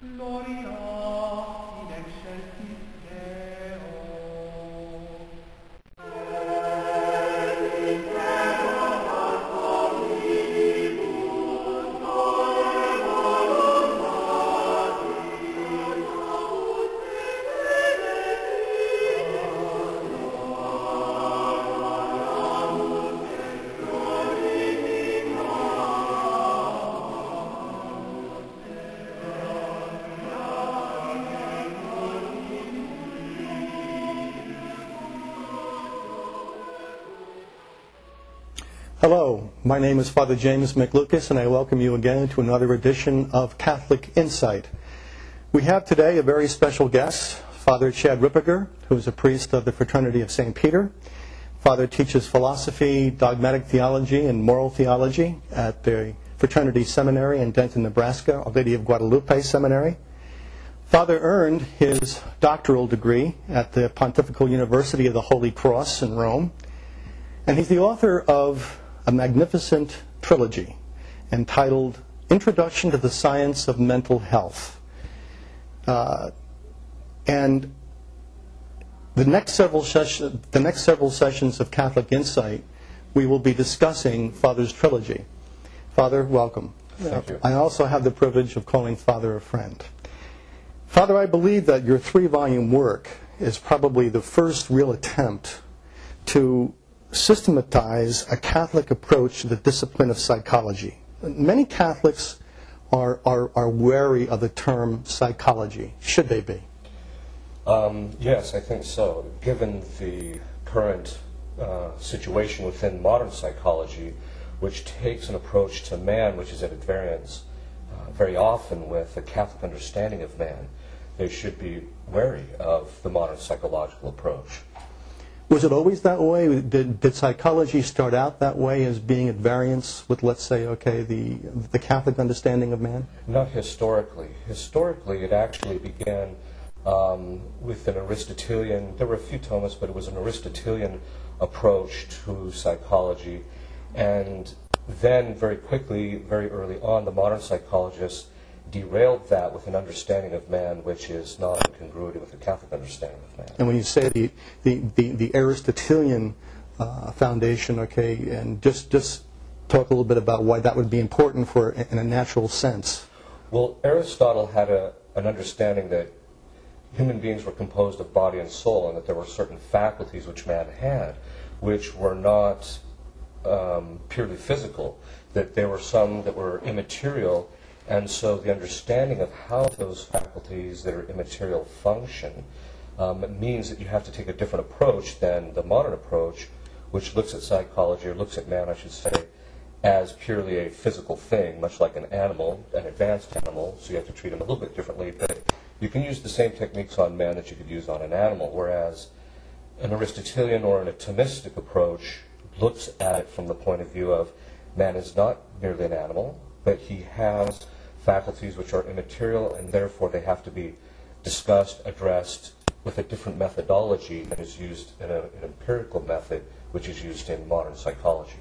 Gloria in excelsis Deo. Hello, my name is Father James McLucas, and I welcome you again to another edition of Catholic Insight. We have today a very special guest, Father Chad Ripperger, who is a priest of the Fraternity of St. Peter. Father teaches philosophy, dogmatic theology, and moral theology at the Fraternity Seminary in Denton, Nebraska, Our Lady of Guadalupe Seminary. Father earned his doctoral degree at the Pontifical University of the Holy Cross in Rome, and he's the author of a magnificent trilogy entitled Introduction to the Science of Mental Health. And the next several sessions of Catholic Insight, we will be discussing Father's trilogy. Father, welcome. Thank you. I also have the privilege of calling Father a friend. Father, I believe that your 3-volume work is probably the first real attempt to systematize a Catholic approach to the discipline of psychology. Many Catholics are wary of the term psychology. Should they be? Yes, I think so. Given the current situation within modern psychology, which takes an approach to man which is at variance very often with the Catholic understanding of man, they should be wary of the modern psychological approach. Was it always that way? Did psychology start out that way, as being at variance with, let's say, okay, the Catholic understanding of man? Not historically. Historically, it actually began with an Aristotelian, there were a few Thomists, but it was an Aristotelian approach to psychology. And then very quickly, very early on, the modern psychologists derailed that with an understanding of man which is not incongruity with the Catholic understanding of man. And when you say the Aristotelian foundation, okay, and just talk a little bit about why that would be important for in a natural sense. Well, Aristotle had an understanding that human beings were composed of body and soul, and that there were certain faculties which man had which were not purely physical, that there were some that were immaterial. And so the understanding of how those faculties that are immaterial function means that you have to take a different approach than the modern approach, which looks at psychology, or looks at man, I should say, as purely a physical thing, much like an animal, an advanced animal, so you have to treat him a little bit differently. But you can use the same techniques on man that you could use on an animal, whereas an Aristotelian or an Thomistic approach looks at it from the point of view of man is not merely an animal, but he has faculties which are immaterial, and therefore they have to be discussed, addressed with a different methodology that is used in an empirical method, which is used in modern psychology.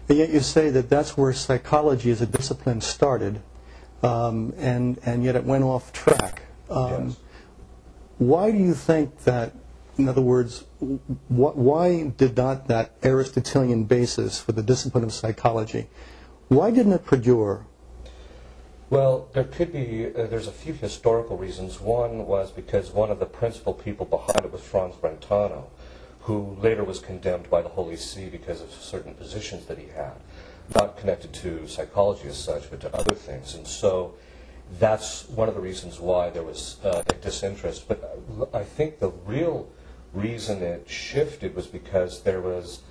And yet you say that that's where psychology as a discipline started, and yet it went off track. Yes. Why do you think that, in other words, why did not that Aristotelian basis for the discipline of psychology, why didn't it perdure? Well, there could be, there's a few historical reasons. One was because one of the principal people behind it was Franz Brentano, who later was condemned by the Holy See because of certain positions that he had, not connected to psychology as such, but to other things. And so that's one of the reasons why there was a disinterest. But I think the real reason it shifted was because there was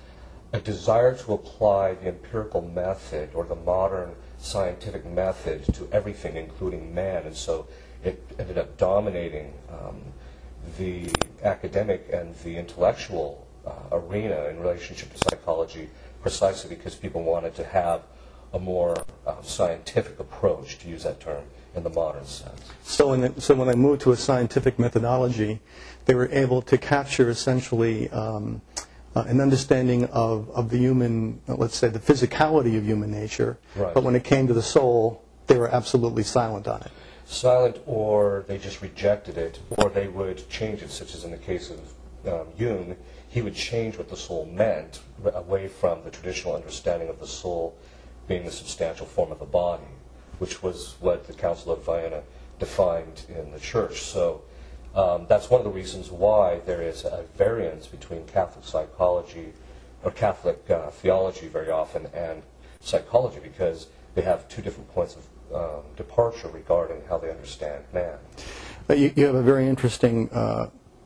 a desire to apply the empirical method, or the modern scientific method, to everything, including man. And so it ended up dominating the academic and the intellectual arena in relationship to psychology, precisely because people wanted to have a more scientific approach, to use that term, in the modern sense. So when they moved to a scientific methodology, they were able to capture essentially an understanding of the human, let's say, the physicality of human nature. Right. But when it came to the soul, they were absolutely silent on it. silent, or they just rejected it, or they would change it, such as in the case of Jung. He would change what the soul meant away from the traditional understanding of the soul being the substantial form of the body, which was what the Council of Vienna defined in the Church. So that's one of the reasons why there is a variance between Catholic psychology, or Catholic theology very often, and psychology, because they have two different points of departure regarding how they understand man. You have a very interesting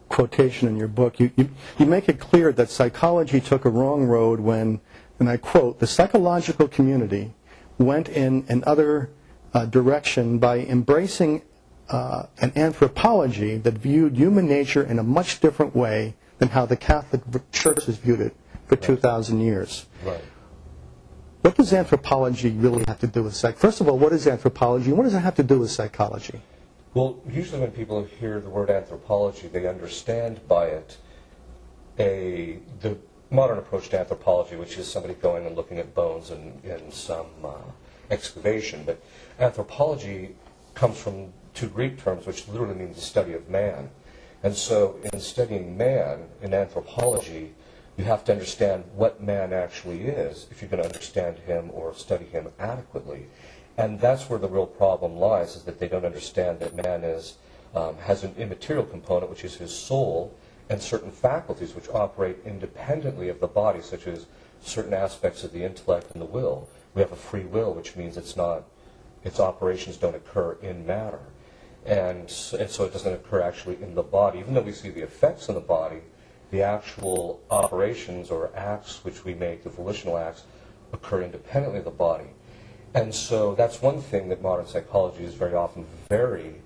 quotation in your book. You make it clear that psychology took a wrong road when, and I quote, "the psychological community went in another direction by embracing an anthropology that viewed human nature in a much different way than how the Catholic Church has viewed it for 2,000 years. Right. What does anthropology really have to do with psych? First of all, what is anthropology, and what does it have to do with psychology? Well, usually when people hear the word anthropology, they understand by it the modern approach to anthropology, which is somebody going and looking at bones in some excavation. But anthropology comes from two Greek terms, which literally means the study of man. And so in studying man, in anthropology, you have to understand what man actually is if you're going to understand him or study him adequately. And that's where the real problem lies, is that they don't understand that man has an immaterial component, which is his soul, and certain faculties which operate independently of the body, such as certain aspects of the intellect and the will. We have a free will, which means its operations don't occur in matter. And so it doesn't occur actually in the body. Even though we see the effects in the body, the actual operations or acts which we make, the volitional acts, occur independently of the body. And so that's one thing that modern psychology is very often very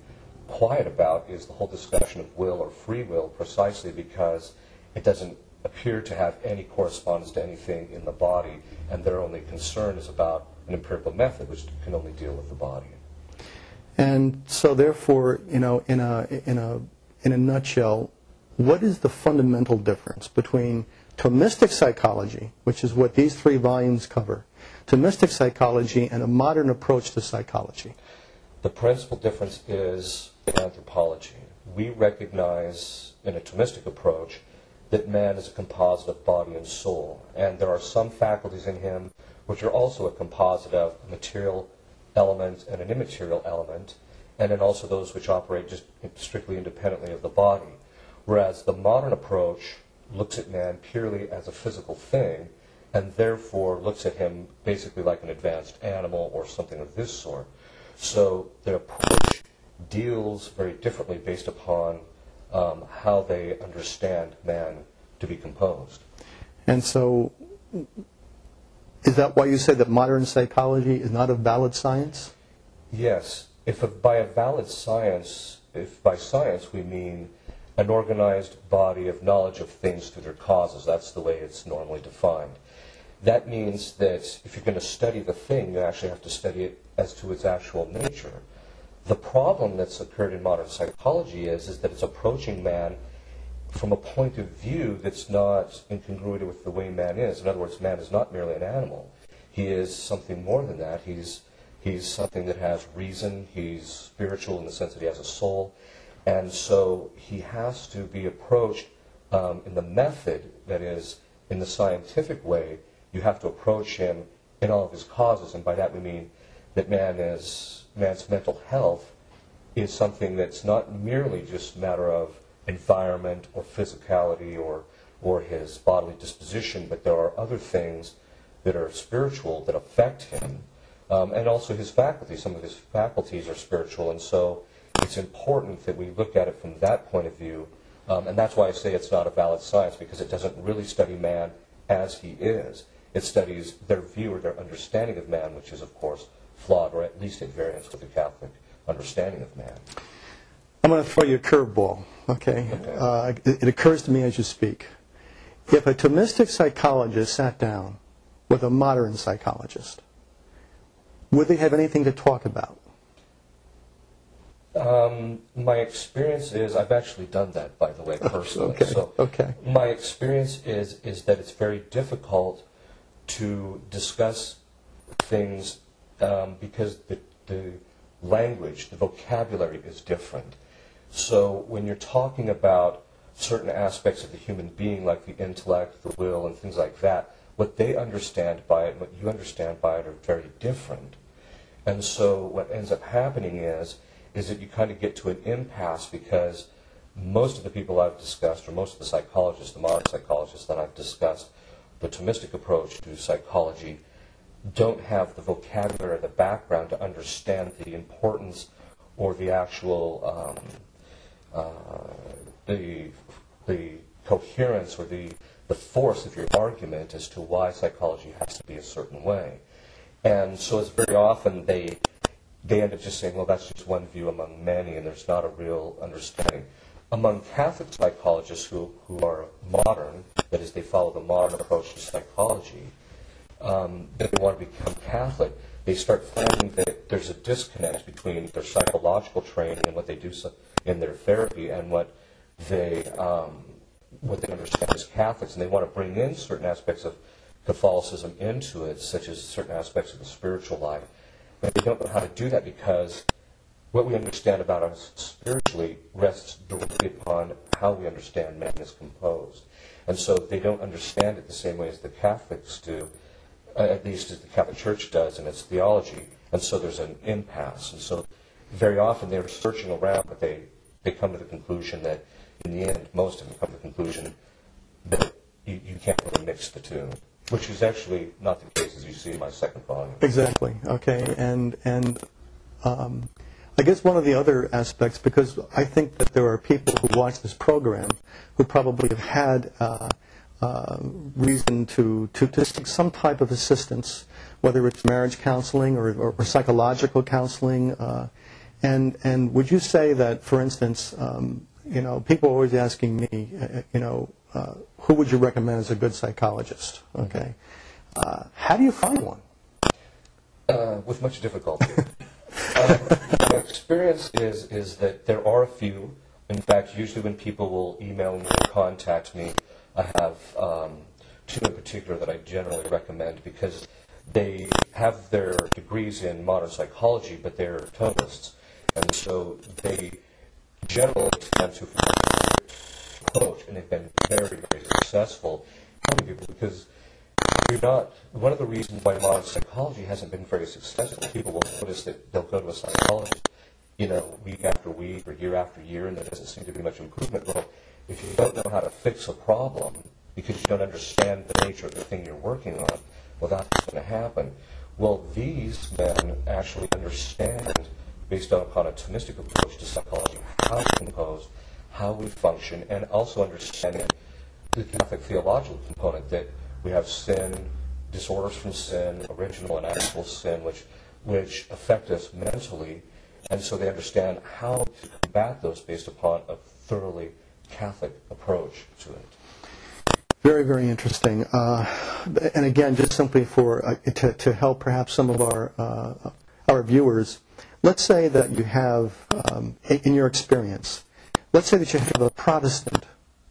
quiet about, is the whole discussion of will or free will, precisely because it doesn't appear to have any correspondence to anything in the body, and their only concern is about an empirical method which can only deal with the body. And so therefore, in a nutshell, what is the fundamental difference between Thomistic psychology, which is what these 3 volumes cover, Thomistic psychology, and a modern approach to psychology? The principal difference is anthropology. We recognize in a Thomistic approach that man is a composite of body and soul, and there are some faculties in him which are also a composite of a material element and an immaterial element, and then also those which operate just strictly independently of the body. Whereas the modern approach looks at man purely as a physical thing, and therefore looks at him basically like an advanced animal or something of this sort. So their approach deals very differently based upon how they understand man to be composed. And so, is that why you say that modern psychology is not a valid science? Yes. If by science we mean an organized body of knowledge of things through their causes, that's the way it's normally defined. That means that if you're going to study the thing, you actually have to study it as to its actual nature. The problem that's occurred in modern psychology is that it's approaching man from a point of view that's not incongruity with the way man is. In other words, man is not merely an animal. He is something more than that. He's something that has reason. He's spiritual in the sense that he has a soul. And so he has to be approached in the method, that is, in the scientific way. You have to approach him in all of his causes, and by that we mean that man's mental health is something that's not merely just a matter of environment or physicality or his bodily disposition, but there are other things that are spiritual that affect him, and also his faculties. Some of his faculties are spiritual, and so it's important that we look at it from that point of view, and that's why I say it's not a valid science, because it doesn't really study man as he is. It studies their view or their understanding of man, which is, of course, flawed, or at least at variance with the Catholic understanding of man. I'm going to throw you a curveball, okay? It occurs to me as you speak. If a Thomistic psychologist sat down with a modern psychologist, would they have anything to talk about? My experience is, I've actually done that, by the way, personally. Okay. My experience is that it's very difficult to discuss things because the language, the vocabulary is different. So when you're talking about certain aspects of the human being, like the intellect, the will, and things like that, what they understand by it and what you understand by it are very different. And so what ends up happening is that you kind of get to an impasse, because most of the people I've discussed, or most of the psychologists, the modern psychologists that I've discussed, the Thomistic approach to psychology, don't have the vocabulary or the background to understand the importance or the actual the coherence or the force of your argument as to why psychology has to be a certain way. And so it's very often they end up just saying, well, that's just one view among many, and there's not a real understanding. Among Catholic psychologists who are modern, that is, they follow the modern approach to psychology, that they want to become Catholic, they start finding that there's a disconnect between their psychological training and what they do in their therapy and what they understand as Catholics, and they want to bring in certain aspects of Catholicism into it, such as certain aspects of the spiritual life. But they don't know how to do that, because what we understand about us spiritually rests directly upon how we understand man is composed. And so they don't understand it the same way as the Catholics do, at least as the Catholic Church does in its theology. And so there's an impasse. And so very often they're searching around, but they come to the conclusion that, in the end, most of them come to the conclusion that you can't really mix the two, which is actually not the case, as you see in my second volume. Exactly. Okay. And I guess one of the other aspects, because I think that there are people who watch this program who probably have had reason to seek some type of assistance, whether it's marriage counseling or psychological counseling. And would you say that, for instance, people are always asking me, who would you recommend as a good psychologist? Okay. How do you find one? With much difficulty. My experience is that there are a few. In fact, usually when people will email me or contact me, I have two in particular that I generally recommend, because they have their degrees in modern psychology, but they're Thomists. And so they generally tend to approach, and they've been very, very successful helping people, because one of the reasons why modern psychology hasn't been very successful, people will notice that they'll go to a psychologist, week after week or year after year, and there doesn't seem to be much improvement. Well, if you don't know how to fix a problem because you don't understand the nature of the thing you're working on, well, that's what's going to happen. Well, these men actually understand, based upon a Thomistic approach to psychology, how we compose, how we function, and also understanding the Catholic theological component, that we have sin, disorders from sin, original and actual sin, which affect us mentally, and so they understand how to combat those based upon a thoroughly Catholic approach to it. Very, very interesting. And again, just simply to help perhaps some of our viewers, let's say that you have, in your experience, let's say that you have a Protestant,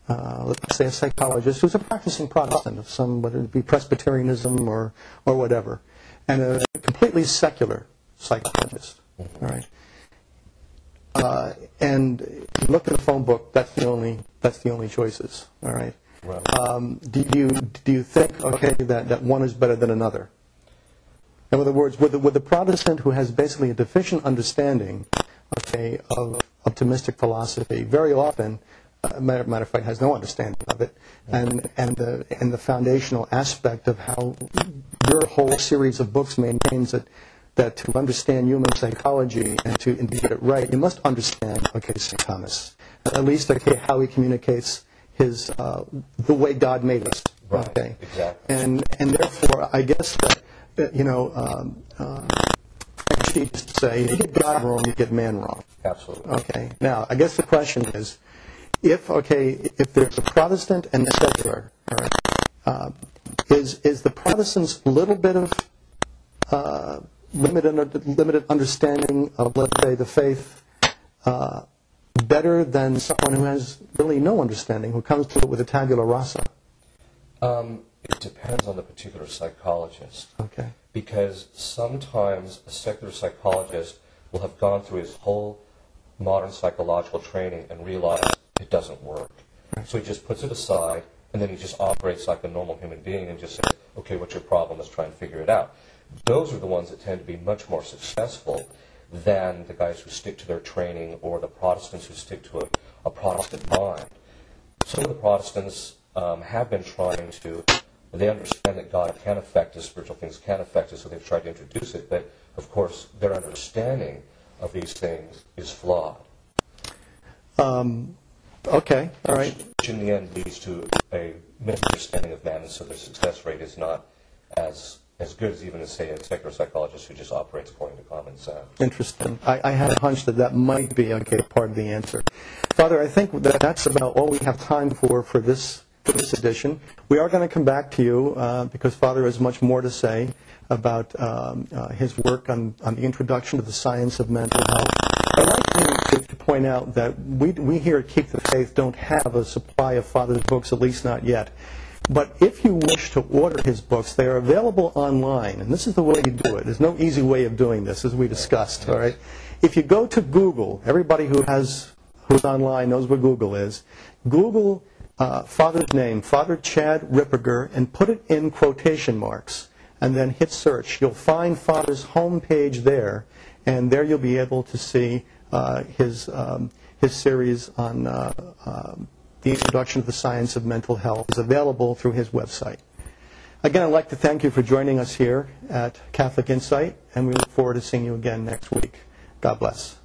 let's say a psychologist who's a practicing Protestant of some, whether it be Presbyterianism or whatever, and a completely secular psychologist. All right. And you look at the phone book. That's the only choices. All right. Right. Do you think that one is better than another? In other words, with the Protestant who has basically a deficient understanding, of Thomistic philosophy, very often, matter of fact, has no understanding of it, and the foundational aspect of how your whole series of books maintains that to understand human psychology and to get it right, you must understand, St. Thomas, at least how he communicates his the way God made us. Right. Okay. Exactly. And therefore, I guess that actually, just to say, you get God wrong, you get man wrong. Absolutely. Okay. Now, I guess the question is, if there's a Protestant and a secular, all right, is the Protestant's little bit of limited understanding of, let's say, the faith better than someone who has really no understanding, who comes to it with a tabula rasa? It depends on the particular psychologist. Okay. Because sometimes a secular psychologist will have gone through his whole modern psychological training and realized it doesn't work. So he just puts it aside, and then he just operates like a normal human being and just says, okay, what's your problem? Let's try and figure it out. Those are the ones that tend to be much more successful than the guys who stick to their training or the Protestants who stick to a Protestant mind. Some of the Protestants have been trying to, they understand that God can affect us, spiritual things can affect us, so they've tried to introduce it, but of course their understanding of these things is flawed. Okay, all right. Which in the end leads to a misunderstanding of man, and so their success rate is not as good as even, say, a secular psychologist who just operates according to common sense. Interesting. I had a hunch that might be part of the answer. Father, I think that's about all we have time for this edition. We are going to come back to you because Father has much more to say about his work on the introduction to the science of mental health. I'd like to point out that we here at Keep the Faith don't have a supply of Father's books, at least not yet. But if you wish to order his books, they are available online, and this is the way you do it. There's no easy way of doing this, as we discussed. All right. If you go to Google, everybody who's online knows what Google is. Google Father's name, Father Chad Ripperger, and put it in quotation marks, and then hit search. You'll find Father's homepage there, and there you'll be able to see his series on the introduction to the science of mental health is available through his website. Again, I'd like to thank you for joining us here at Catholic Insight, and we look forward to seeing you again next week. God bless.